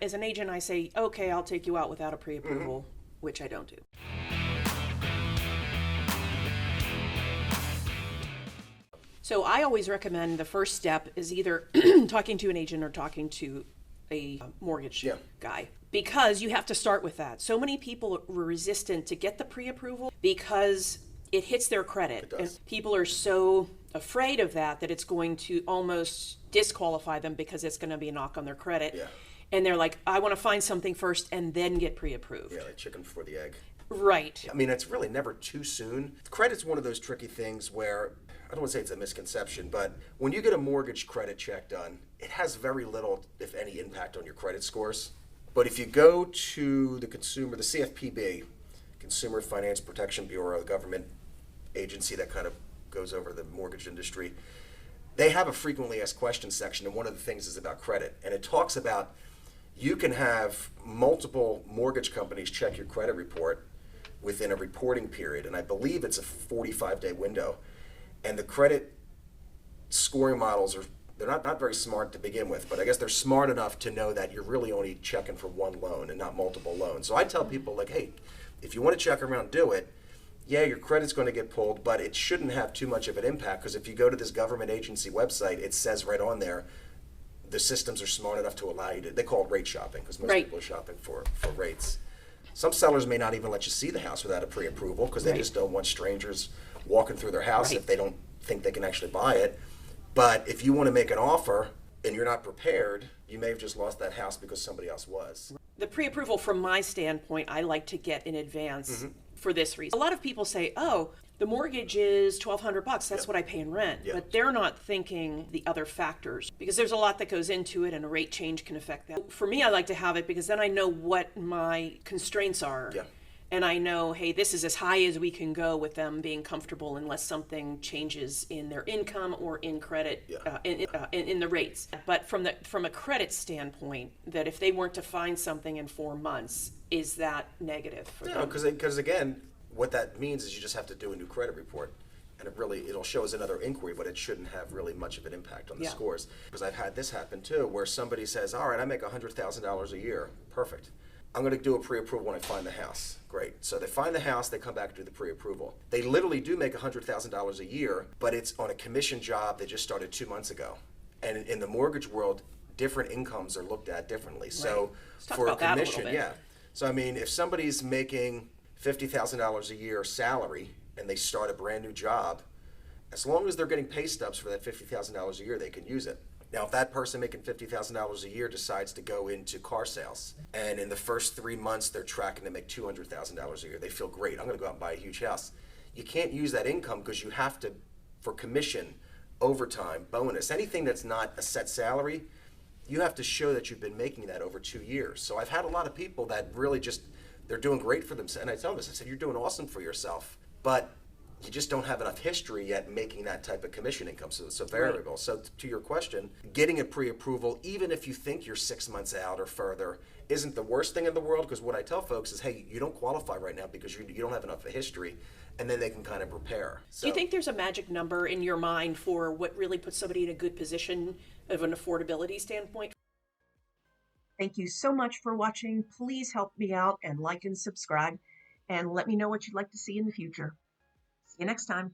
as an agent, I say, okay, I'll take you out without a pre-approval, which I don't do. So I always recommend the first step is either talking to an agent or talking to a mortgage guy, because you have to start with that. So many people were resistant to get the pre-approval because it hits their credit. And people are so afraid of that it's going to almost disqualify them because it's going to be a knock on their credit. Yeah. And they're like, I want to find something first and then get pre-approved. Yeah, like chicken before the egg. Right. I mean, it's really never too soon. Credit's one of those tricky things where, I don't want to say it's a misconception, but when you get a mortgage credit check done, it has very little, if any, impact on your credit scores. But if you go to the CFPB, Consumer Finance Protection Bureau, the government agency that kind of goes over the mortgage industry, they have a frequently asked questions section, and one of the things is about credit. And it talks about you can have multiple mortgage companies check your credit report within a reporting period, and I believe it's a 45-day window. And the credit scoring models they're not very smart to begin with, but I guess they're smart enough to know that you're really only checking for one loan and not multiple loans. So I tell people, like, hey, if you want to check around, do it. Yeah, your credit's going to get pulled, but it shouldn't have too much of an impact, because if you go to this government agency website, it says right on there, the systems are smart enough to allow you to, they call it rate shopping, because most people are shopping for rates. Some sellers may not even let you see the house without a pre-approval, because they just don't want strangers walking through their house if they don't think they can actually buy it. But if you want to make an offer and you're not prepared, you may have just lost that house because somebody else was. The pre-approval, from my standpoint, I like to get in advance for this reason. A lot of people say, oh, the mortgage is $1,200. That's what I pay in rent. But they're not thinking the other factors, because there's a lot that goes into it, and a rate change can affect that. For me, I like to have it because then I know what my constraints are. And I know, hey, this is as high as we can go with them being comfortable unless something changes in their income or in credit, in the rates. But from a credit standpoint, that if they weren't to find something in 4 months, is that negative for them? Because again, what that means is you just have to do a new credit report. And it'll show as another inquiry, but it shouldn't have really much of an impact on the scores. Because I've had this happen too, where somebody says, all right, I make $100,000 a year. Perfect. I'm going to do a pre-approval when I find the house. Great. So they find the house, they come back and do the pre-approval. They literally do make $100,000 a year, but it's on a commission job they just started 2 months ago. And in the mortgage world, different incomes are looked at differently. So for a commission, So I mean, if somebody's making $50,000 a year salary and they start a brand new job, as long as they're getting pay stubs for that $50,000 a year, they can use it. Now, if that person making $50,000 a year decides to go into car sales, and in the first 3 months they're tracking to make $200,000 a year, they feel great. I'm going to go out and buy a huge house. You can't use that income because you have to, for commission, overtime, bonus, anything that's not a set salary, you have to show that you've been making that over 2 years. So I've had a lot of people that really just, they're doing great for themselves. And I tell them this, I said, you're doing awesome for yourself, but you just don't have enough history yet making that type of commission income, so it's a variable. So to your question, getting a pre-approval, even if you think you're 6 months out or further, isn't the worst thing in the world, because what I tell folks is, hey, you don't qualify right now because you don't have enough of a history, and then they can kind of prepare. So, do you think there's a magic number in your mind for what really puts somebody in a good position of an affordability standpoint? Thank you so much for watching. Please help me out and like and subscribe, and let me know what you'd like to see in the future. See you next time.